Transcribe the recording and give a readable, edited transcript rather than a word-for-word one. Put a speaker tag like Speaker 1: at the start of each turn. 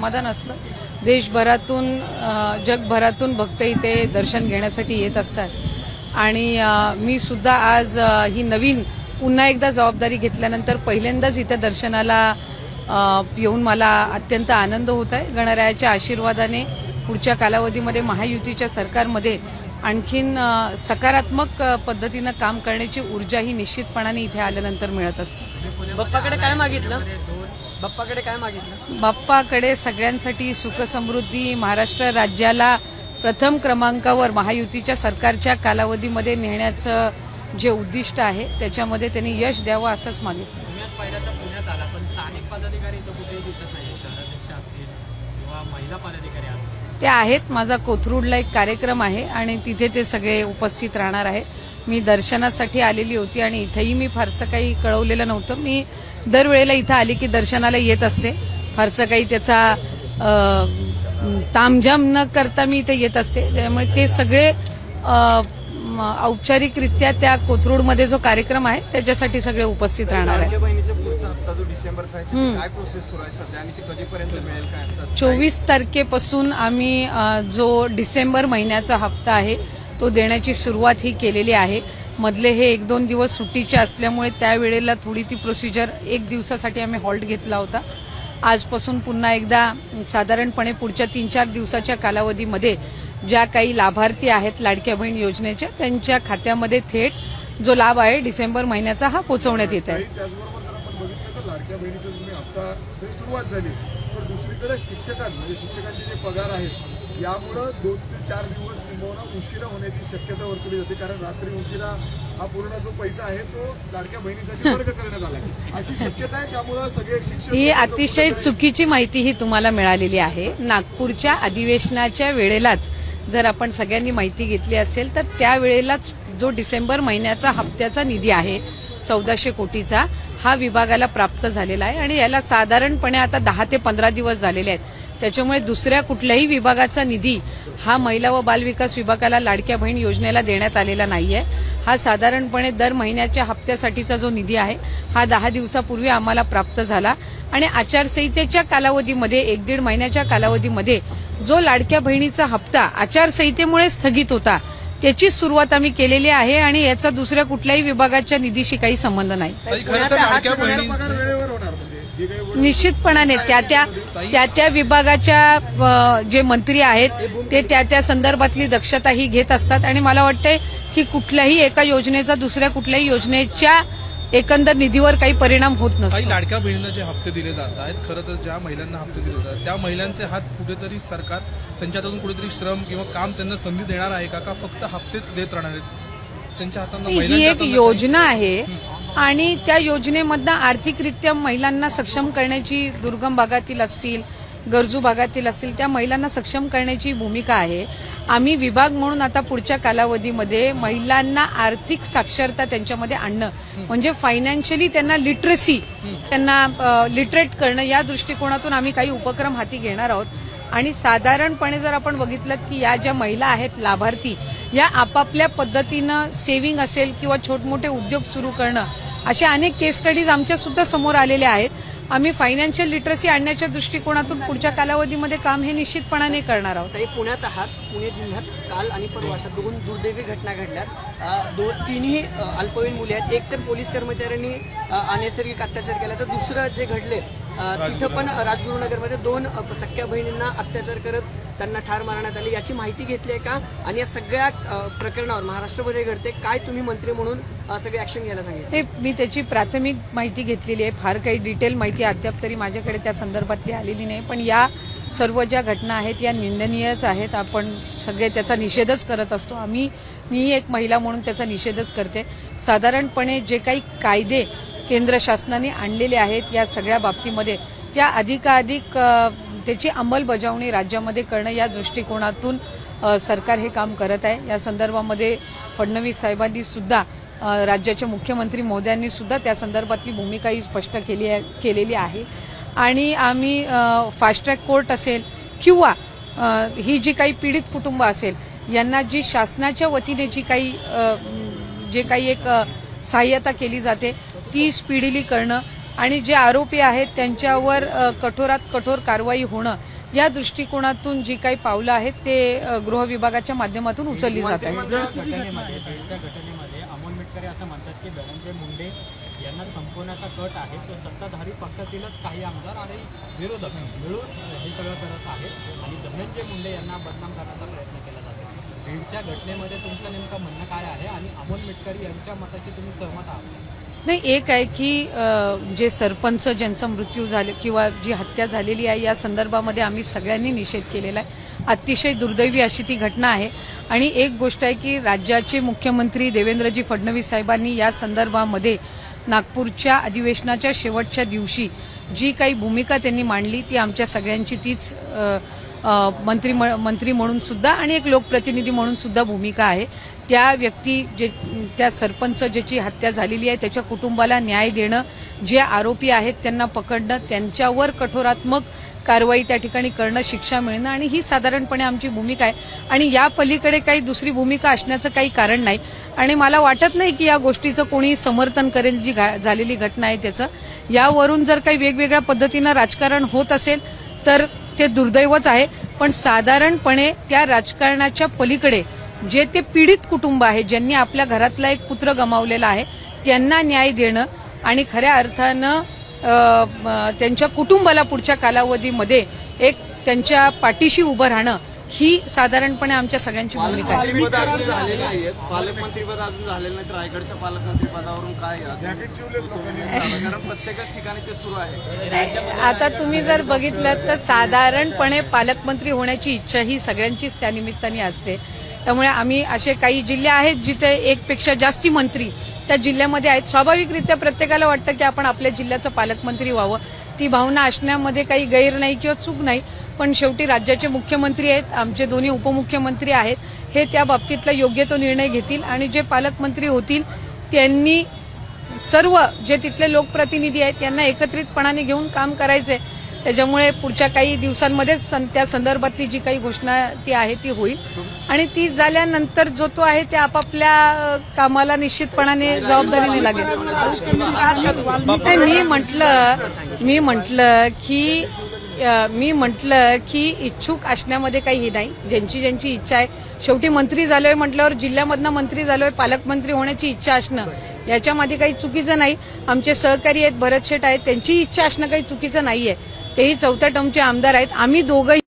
Speaker 1: समाधान असतं. देशभरातून जगभरातून भक्त इथे दर्शन घेण्यासाठी येत असतात आणि मी सुद्धा आज ही नवीन पुन्हा एकदा जबाबदारी घेतल्यानंतर पहिल्यांदाच इथे दर्शनाला येऊन मला अत्यंत आनंद होत आहे. गणरायाच्या आशीर्वादाने पुढच्या कालावधीमध्ये महायुतीच्या सरकारमध्ये आणखीन सकारात्मक पद्धतीनं काम करण्याची ऊर्जा ही निश्चितपणाने इथे आल्यानंतर मिळत असते.
Speaker 2: बाप्पाकडे काय मागितलं?
Speaker 1: बाप्पाकडे सगळ्यांसाठी सुख समृद्धी, महाराष्ट्र राज्याला प्रथम क्रमांकावर महायुतीच्या सरकारच्या कालावधीमध्ये नेण्याचं जे उद्दिष्ट आहे त्याच्यामध्ये त्यांनी यश द्यावं असंच मागितलं.
Speaker 2: पुण्यात आला पण स्थानिक पदाधिकारी तो कुठेही दिसत नाही. शहराध्यक्ष असतील किंवा महिला पदाधिकारी असतील
Speaker 1: ते आहेत. माझा कोथरूडला एक कार्यक्रम आहे आणि तिथे ते सगळे उपस्थित राहणार आहे. मी दर्शनासाठी आलेली होती आणि इथेही मी फारसं काही कळवलेलं नव्हतं. मी दरवेळेला इथं आली की दर्शनाला येत असते. फारसं काही त्याचा तामझाम न करता मी इथे येत असते. त्यामुळे ते सगळे औपचारिकरित्या त्या कोथरूडमध्ये जो कार्यक्रम आहे त्याच्यासाठी सगळे उपस्थित राहणार आहे. 24 तारखेपासून आम्ही जो डिसेंबर महिन्याचा हप्ता आहे तो देण्याची सुरुवात ही केलेली आहे. मधले हे 1-2 दिवस सुट्टीचे असल्यामुळे त्यावेळेला थोडी ती प्रोसिजर 1 दिवसासाठी आम्ही हॉल्ट घेतला होता. आजपासून पुन्हा एकदा साधारणपणे पुढच्या 3-4 दिवसाच्या कालावधीमध्ये ज्या काही लाभार्थी आहेत लाडक्या बहीण योजनेच्या त्यांच्या खात्यामध्ये थेट जो लाभ आहे डिसेंबर महिन्याचा हा पोहोचवण्यात येत आहे.
Speaker 3: लाडक्या बहिणीचा हप्ता सुरुवात झाली तर दुसरीकडे शिक्षकांचे जे पगार आहेत यामुळे 2 ते 4 दिवस किंवा उशिरा होण्याची शक्यता वर्तवली जाते. कारण रात्री उशिरा हा पूर्ण जो पैसा आहे तो लाडक्या बहिणीसाठी वर्ग करण्यात आला अशी शक्यता आहे. त्यामुळे सगळे शिक्षक
Speaker 1: ही अतिशय चुकीची माहिती ही तुम्हाला मिळालेली आहे. नागपूरच्या अधिवेशनाच्या वेळेलाच जर आपण सगळ्यांनी माहिती घेतली असेल तर त्यावेळेलाच जो डिसेंबर महिन्याचा हप्त्याचा निधी आहे 1400 कोटीचा हा विभागाला प्राप्त झालेला आहे आणि याला साधारणपणे आता 10 ते 15 दिवस झालेले आहेत. त्याच्यामुळे दुसऱ्या कुठल्याही विभागाचा निधी हा महिला व बालविकास विभागाला लाडक्या बहीण योजनेला देण्यात आलेला नाहीये. हा साधारणपणे दर महिन्याच्या हप्त्यासाठीचा जो निधी आहे हा 10 दिवसापूर्वी आम्हाला प्राप्त झाला आणि आचारसंहितेच्या कालावधीमध्ये 1-1.5 महिन्याच्या कालावधीमध्ये जो लाडक्या बहिणीचा हप्ता आचारसंहितेमुळे स्थगित होता त्याची सुरुवात आम्ही केलेली आहे आणि याचा दुसऱ्या कुठल्याही विभागाच्या निधीशी काही संबंध नाही. निश्चितपणाने त्या विभागाच्या जे मंत्री आहेत ते त्या संदर्भातली दक्षता ही घेत असतात आणि मला वाटते की कुठल्याही एका योजनेचा दुसऱ्या कुठल्याही योजनेच्या एकंदर निधीवर काही परिणाम होत नसतो.
Speaker 4: लाडक्या बहिणींना जे हप्ते दिले जात आहेत खरं तर ज्या महिलांना हप्ते दिले जातात त्या महिलांचे हात कुठेतरी सरकार त्यांच्यातून कुठेतरी श्रम किंवा काम त्यांना संधी देणार आहे का फक्त हप्तेच देत राहणार आहेत त्यांच्या हातांना?
Speaker 1: ही एक योजना आहे आणि त्या योजनेमधनं आर्थिकरित्या महिलांना सक्षम करण्याची दुर्गम भागातील असतील गरजू भागातील असतील त्या महिलांना सक्षम करण्याची भूमिका आहे. आम्ही विभाग म्हणून आता पुढच्या कालावधीमध्ये महिलांना आर्थिक साक्षरता त्यांच्यामध्ये आणणं म्हणजे फायनान्शियली त्यांना लिटरसी त्यांना लिटरेट करणं या दृष्टिकोनातून आम्ही काही उपक्रम हाती घेणार आहोत. आणि साधारणपणे जर आपण बघितलं की या ज्या महिला आहेत लाभार्थी या आपापल्या पद्धतीनं सेव्हिंग असेल किंवा छोटमोठे उद्योग सुरू करणं अशा अनेक केस स्टडीज आमच्या सुद्धा समोर आलेल्या आहेत. आम्ही फायनान्शियल लिटरसी आणण्याच्या दृष्टिकोनातून पुढच्या कालावधीमध्ये काम हे निश्चितपणाने करणार आहोत.
Speaker 2: पुण्यात आहात. पुणे जिल्ह्यात काल आणि परवा अशा 2 दुर्दैवी घटना घडल्यात. 3ही अल्पवयीन मुली आहेत. एक तर पोलीस कर्मचाऱ्यांनी अनैसर्गिक अत्याचार केला तर दुसरं जे घडले तिथं पण राजगुरुनगरमध्ये 2 सख्या बहिणींना अत्याचार करत त्यांना ठार मारण्यात आले. याची माहिती घेतली आहे का आणि या सगळ्या प्रकरणावर महाराष्ट्रामध्ये घडते काय तुम्ही मंत्री म्हणून सगळे ऍक्शन घ्यायला सांगितले?
Speaker 1: मी त्याची प्राथमिक माहिती घेतलेली आहे. फार काही डिटेल माहिती अद्याप तरी माझ्याकडे त्या संदर्भातली आलेली नाही. पण या सर्व ज्या घटना आहेत या निंदनीयच आहेत. आपण सगळे त्याचा निषेधच करत असतो. मी एक महिला म्हणून त्याचा निषेधच करते. साधारणपणे जे काही कायदे केंद्र शासनाने आणलेले आहेत या सगळ्या बाबतीमध्ये त्या अधिकाधिक त्याची अंमलबजावणी राज्यामध्ये करणं या दृष्टिकोनातून सरकार हे काम करत आहे. या संदर्भामध्ये फडणवीस साहेबांनी सुद्धा राज्याचे मुख्यमंत्री महोदयांनी सुद्धा त्या संदर्भातली भूमिका ही स्पष्ट केलेली आहे आणि आम्ही फास्ट ट्रॅक कोर्ट असेल किंवा ही जी काही पीडित कुटुंब असेल यांना जी शासनाच्या वतीने जे काही एक सहाय्यता केली जाते ती स्पीडीली करणं आणि जे आरोपी आहेत त्यांच्यावर कठोरात कठोर कारवाई होणं या दृष्टिकोनातून जी काही पावलं आहेत ते गृह विभागाच्या माध्यमातून उचलली जात आहेत.
Speaker 5: बीडच्या घटनेमध्ये अमोल मिटकरी असं म्हणतात की धनंजय मुंडे यांना संपवण्याचा कट आहे तो सत्ताधारी पक्षातीलच काही आमदार आणि विरोधक मिळून हे सगळं करत आहेत आणि धनंजय मुंडे यांना बदनाम करण्याचा प्रयत्न केला जातो. बीडच्या घटनेमध्ये तुमचं नेमकं म्हणणं काय आहे आणि अमोल मिटकरी यांच्या मताशी तुम्ही सहमत आहात?
Speaker 1: नाही, एक आहे की जे सरपंच ज्यांचा मृत्यू झाले किंवा जी हत्या झालेली आहे या संदर्भामध्ये आम्ही सगळ्यांनी निषेध केलेला आहे. अतिशय दुर्दैवी अशी ती घटना आहे. आणि एक गोष्ट आहे की राज्याचे मुख्यमंत्री देवेंद्रजी फडणवीस साहेबांनी या संदर्भामध्ये नागपूरच्या अधिवेशनाच्या शेवटच्या दिवशी जी काही भूमिका त्यांनी मांडली ती आमच्या सगळ्यांची तीच मंत्री म्हणून सुद्धा आणि एक लोकप्रतिनिधी म्हणून सुद्धा भूमिका आहे. त्या व्यक्ती त्या सरपंच ज्याची हत्या झालेली आहे त्याच्या कुटुंबाला न्याय देणं, जे आरोपी आहेत त्यांना पकडणं, त्यांच्यावर कठोरात्मक कारवाई त्या ठिकाणी करणं, शिक्षा मिळणं आणि ही साधारणपणे आमची भूमिका आहे. आणि या पलीकडे काही दुसरी भूमिका असण्याचं काही कारण नाही. आणि मला वाटत नाही की या गोष्टीचं कोणी समर्थन करेल. जी झालेली घटना आहे त्याचं यावरून जर काही वेगवेगळ्या पद्धतीनं राजकारण होत असेल तर ते दुर्दैवच आहे. पण साधारणपणे त्या राजकारणाच्या पलीकडे जे ते पीडित कुटुंब आहे, ज्यांनी आपल्या घरातला एक पुत्र गमावलेला आहे, त्यांना न्याय देणं आणि खऱ्या अर्थानं त्यांच्या कुटुंबाला पुढच्या कालावधीमध्ये एक त्यांच्या पाठीशी उभं राहणं ही साधारणपणे आमच्या सगळ्यांची भूमिका आहे.
Speaker 6: पालकमंत्रीपद अजून झालेलं नाही तर रायगडच्या पालकमंत्रीपदावरून काय कारण प्रत्येकच ठिकाणी ते सुरू आहे.
Speaker 1: आता तुम्ही जर बघितलं तर साधारणपणे पालकमंत्री होण्याची इच्छा ही सगळ्यांचीच त्या निमित्ताने असते. त्यामुळे आम्ही असे काही जिल्हे आहेत जिथे एकपेक्षा जास्ती मंत्री त्या जिल्ह्यामध्ये आहेत. स्वाभाविकरित्या प्रत्येकाला वाटतं की आपण आपल्या जिल्ह्याचं पालकमंत्री व्हावं. ती भावना असण्यामध्ये काही गैर नाही किंवा चूक नाही. पण शेवटी राज्याचे मुख्यमंत्री आहेत, आमचे दोन्ही उपमुख्यमंत्री आहेत, हे त्या बाबतीतला योग्य तो निर्णय घेतील. आणि जे पालकमंत्री होतील त्यांनी सर्व जे तिथले लोकप्रतिनिधी आहेत यांना एकत्रितपणाने घेऊन काम करायचंय. त्याच्यामुळे पुढच्या काही दिवसांमध्येच त्या संदर्भातली जी काही घोषणा ती आहे ती होईल. आणि ती झाल्यानंतर जो तो आहे ते आपापल्या कामाला निश्चितपणाने जबाबदारीने लागेल. मी म्हटलं की इच्छुक असण्यामध्ये काही हे नाही. ज्यांची इच्छा आहे, शेवटी मंत्री झालोय म्हटल्यावर जिल्ह्यामधनं मंत्री झालोय, पालकमंत्री होण्याची इच्छा असणं याच्यामध्ये काही चुकीचं नाही. आमचे सहकारी आहेत, भरत शेठ आहेत, त्यांची इच्छा असणं काही चुकीचं नाहीये. तेही 4थ्या टर्मचे आमदार आहेत. आम्ही दोघंही